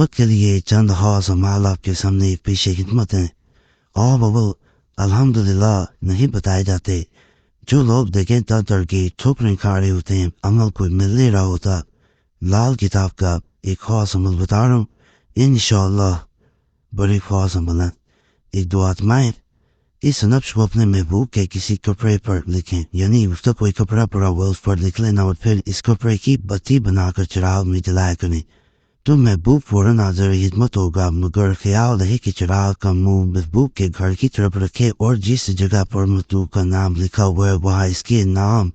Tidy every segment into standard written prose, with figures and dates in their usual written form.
وقت کے لیے چند خاص اعمال آپ کے سامنے پیش خدمت ہیں۔ آپ اول الحمدللہ نہیں بتائے جاتے۔ جو لوگ دیکھیں در در کی ٹھوکریں کھا رہے ہوتے ہیں، عمل کوئی مل نہیں رہا ہوتا۔ لال کتاب کا ایک خاص عمل بتا رہا ہوں، انشاءاللہ بڑی خاص عمل ہے۔ ایک دو آتمائیں اس نقش کو اپنے محبوب کے کسی کپڑے پر لکھیں، یعنی اس کا کوئی کپڑا پڑا ہوا اس پر لکھ لینا اور پھر اس کپڑے کی بتی بنا کر چراغ میں جلایا کریں تو محبوب فوراً حاضر خدمت ہوگا، مگر خیال رہے کہ چراغ کا منہ محبوب کے گھر کی طرف رکھے اور جس جگہ پر مطلوب کا نام لکھا ہوا ہے وہاں اس کے نام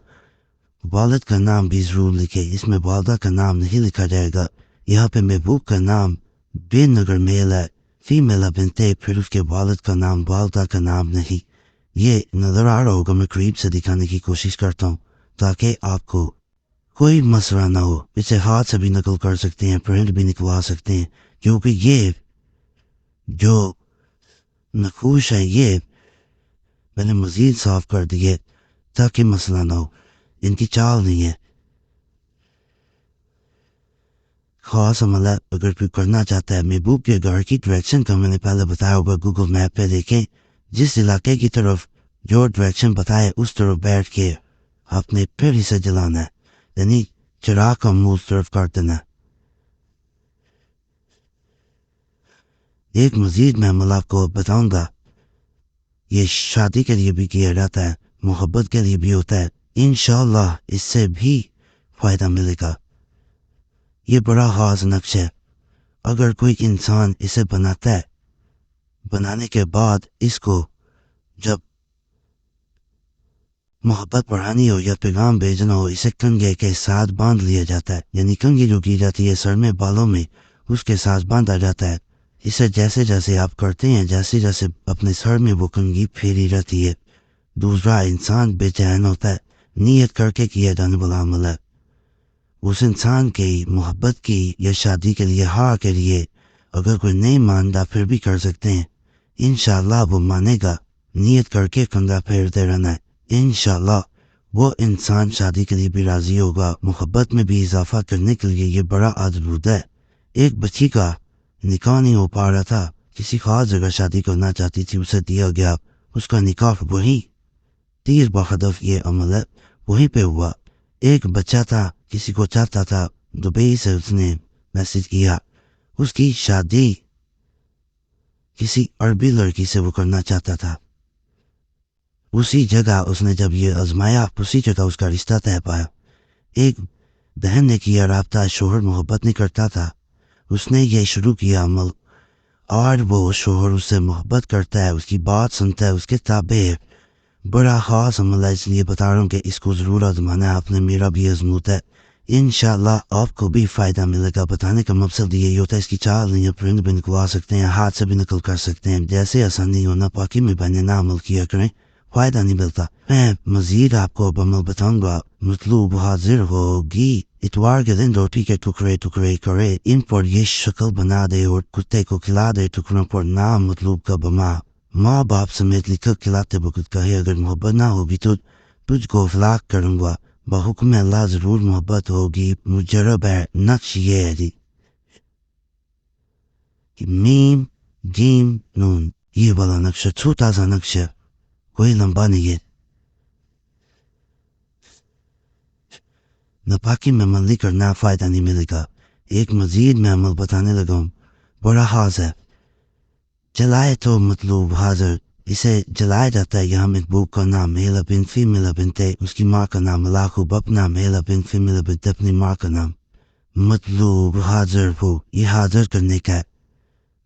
والد کا نام بھی ضرور لکھے۔ اس میں والدہ کا نام نہیں لکھا جائے گا۔ یہاں پہ محبوب کا نام بے نگر میل ہے، فیمیل ہے بنتے، پھر اس کے والد کا نام والدہ کا نام نہیں۔ یہ نظر آ رہا ہوگا، میں قریب سے دکھانے کی کوشش کرتا ہوں تاکہ آپ کو کوئی مسئلہ نہ ہو۔ اسے ہاتھ سے بھی نقل کر سکتے ہیں، پرنٹ بھی نکلوا سکتے ہیں، کیونکہ یہ جو نقوش ہے یہ میں نے مزید صاف کر دیے تاکہ مسئلہ نہ ہو، ان کی چال نہیں ہے۔ خاص عمل ہے، اگر کوئی کرنا چاہتا ہے محبوب کے گھر کی ڈائریکشن کا میں نے پہلے بتایا ہوگا، گوگل میپ پہ دیکھیں، جس علاقے کی طرف جو ڈائریکشن بتائے اس طرف بیٹھ کے آپ نے پھر اسے جلانا ہے، یعنی چراغ کا منہ اس طرف کر دینا۔ ایک مزید میں عمل آپ کو بتاؤں گا، یہ شادی کے لیے بھی کیا جاتا ہے، محبت کے لیے بھی ہوتا ہے، انشاءاللہ اس سے بھی فائدہ ملے گا۔ یہ بڑا خاص نقش ہے۔ اگر کوئی انسان اسے بناتا ہے، بنانے کے بعد اس کو جب محبت بڑھانی ہو یا پیغام بھیجنا ہو، اسے کنگھے کے ساتھ باندھ لیا جاتا ہے، یعنی کنگھی جو کی جاتی ہے سر میں بالوں میں، اس کے ساتھ باندھا جاتا ہے۔ اسے جیسے جیسے آپ کرتے ہیں، جیسے جیسے اپنے سر میں وہ کنگھی پھیری رہتی ہے، دوسرا انسان بے چین ہوتا ہے۔ نیت کر کے کیا جانے والا عمل ہے، اس انسان کی محبت کی یا شادی کے لیے ہاں کے لیے۔ اگر کوئی نہیں مانتا پھر بھی کر سکتے ہیں، انشاءاللہ وہ مانے گا۔ نیت کر کے کنگھا پھیرتے رہنا ہے، انشاءاللہ وہ انسان شادی کے لیے بھی راضی ہوگا۔ محبت میں بھی اضافہ کرنے کے لیے یہ بڑا عادت ہے۔ ایک بچی کا نکاح نہیں ہو پا رہا تھا، کسی خاص جگہ شادی کرنا چاہتی تھی، اسے دیا گیا، اس کا نکاح وہیں تیر بہدف یہ عمل ہے وہیں پہ ہوا۔ ایک بچہ تھا، کسی کو چاہتا تھا، دبئی سے اس نے میسج کیا، اس کی شادی کسی عربی لڑکی سے وہ کرنا چاہتا تھا۔ اسی جگہ اس نے جب یہ آزمایا، اسی جگہ اس کا رشتہ طے پایا۔ ایک بہن نے کیا رابطہ، شوہر محبت نہیں کرتا تھا، اس نے یہ شروع کیا عمل، اور وہ شوہر اس سے محبت کرتا ہے، اس کی بات سنتا ہے، اس کے تابع ہے۔ بڑا خاص عمل ہے، اس لیے بتا رہا ہوں کہ اس کو ضرور آزمانا ہے آپ نے، میرا بھی آزموتا ہے، انشاءاللہ آپ کو بھی فائدہ ملے گا۔ بتانے کا مقصد یہی ہوتا ہے، اس کی چال نہیں ہے، پرنٹ بھی نکلوا سکتے ہیں، ہاتھ سے بھی نقل کر سکتے ہیں، جیسے آسانی ہونا پاکی میں بہنے نہ عمل کیا کریں، فائدہ نہیں ملتا۔ میں مزید آپ کو عمل بتاؤں گا، مطلوب حاضر ہوگی، اتوار کے دن روٹی کے ٹکڑے ٹکڑے کرے، ان پر یہ شکل بنا دے اور کتے کو کھلا دے، ٹکڑوں پر نام مطلوب کا بما ماں باپ سمیت لکھ کر کھلاتے وقت کہے، اگر محبت نہ ہوگی تو تجھ کو ہلاک کروں گا، بحکم اللہ ضرور محبت ہوگی، مجرب ہے۔ نقش یہ ہے جی، میم جیم نون، یہ والا نقش چھوٹا سا نقش ہے، کوئی لمبا نہیں ہے۔ ناپاکی میں عمل نہیں کرنا، فائدہ نہیں ملے گا۔ ایک مزید میں عمل بتانے لگا ہوں، بڑا خاص ہے۔ جلائے تو مطلوب حاضر، اسے جلایا جاتا ہے۔ یہاں محبوب کا نام میل بن فیمیل بنت، اس کی ماں کا نام لاخوب، اپنا میل بن فیمیل بنت، اپنی ماں کا نام۔ مطلوب حاضر ہو، یہ حاضر کرنے کا ہے،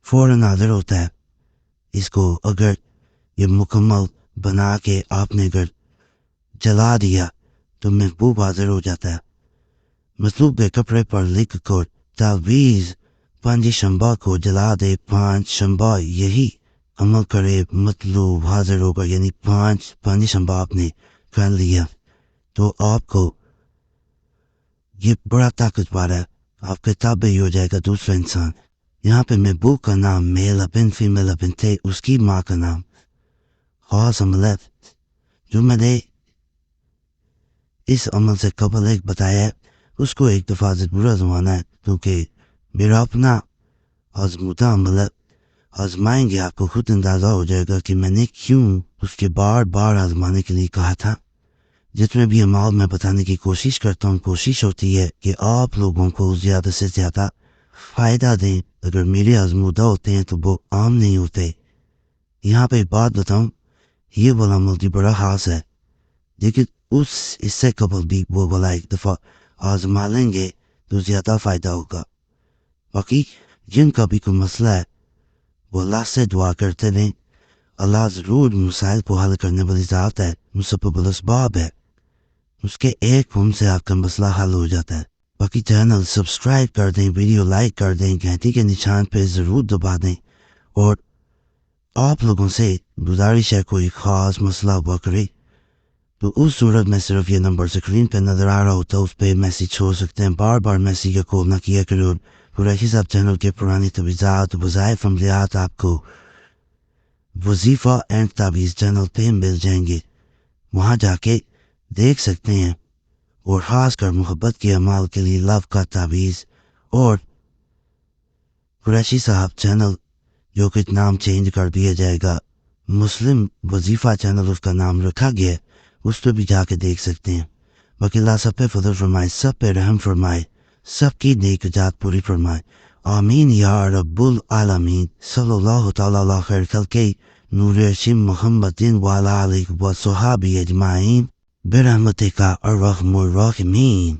فوراً حاضر ہوتا ہے۔ اس کو اگر یہ مکمل بنا کے آپ نے اگر جلا دیا تو محبوب حاضر ہو جاتا ہے۔ مطلوب کے کپڑے پر لکھ کر تعویذ پانچ شنبہ کو جلا دے، پانچ شنبہ یہی عمل کرے، مطلوب حاضر ہوگا، یعنی پانچ شنبہ آپ نے کر لیا تو آپ کو یہ بڑا طاقتور ہے، آپ کے تابع ہی ہو جائے گا دوسرا انسان۔ یہاں پہ محبوب کا نام میل بن فیمیل بن تھے، اس کی ماں کا نام۔ خاص عمل ہے جو میں نے اس عمل سے قبل ایک بتایا ہے، اس کو ایک دفعہ ضرور آزمانا ہے، کیونکہ میرا اپنا آزمودہ عمل آزمائیں گے آپ کو خود اندازہ ہو جائے گا کہ میں نے کیوں اس کے بار بار آزمانے کے لیے کہا تھا. جتنے بھی اعمال میں بتانے کی کوشش کرتا ہوں کوشش ہوتی ہے کہ آپ لوگوں کو زیادہ سے زیادہ فائدہ دیں. اگر میرے آزمودہ ہوتے ہیں تو وہ عام نہیں ہوتے. یہاں پہ ایک بات بتاؤں, یہ والا عمل بھی بڑا خاص ہے, لیکن اس سے قبل بھی وہ والا ایک دفعہ آزما لیں گے تو زیادہ فائدہ ہوگا. باقی جن کا بھی کوئی مسئلہ ہے وہ اللہ سے دعا کرتے رہیں. اللہ ضرور مسائل کو حل کرنے والی ذات ہے, مسبب الاسباب ہے. اس کے ایک فون سے آپ کا مسئلہ حل ہو جاتا ہے. باقی چینل سبسکرائب کر دیں, ویڈیو لائک کر دیں, گھنٹی کے نشان پہ ضرور دبا دیں. اور آپ لوگوں سے گزارش ہے کوئی خاص مسئلہ ہوا کرے تو اس صورت میں صرف یہ نمبر اسکرین پہ نظر آ رہا ہوتا ہے, اس پہ میسیج چھوڑ سکتے ہیں. بار بار میسیج کا کال نہ کیا کرو. قریشی صاحب چینل کے پرانی تجویزات وظائف عملیات آپ کو وظیفہ اینڈ تعویذ چینل پہ مل جائیں گے, وہاں جا کے دیکھ سکتے ہیں. اور خاص کر محبت کے اعمال کے لیے لو کا تعویذ اور قریشی صاحب چینل جو کہ نام چینج کر دیا جائے گا, مسلم وظیفہ چینل اس کا نام رکھا گیا ہے, اس پہ بھی جا کے دیکھ سکتے ہیں. باقی اللہ سب پہ فضل فرمائے, سب پہ رحم فرمائے, سب کی نیک جات پوری فرمائے. آمین یا رب العالمین. صلی اللہ تعالیٰ علی خیر خلقہ نور ہاشم محمد وعلی آلہ و صحابہ اجمعین برحمتک ارحم الراحمین.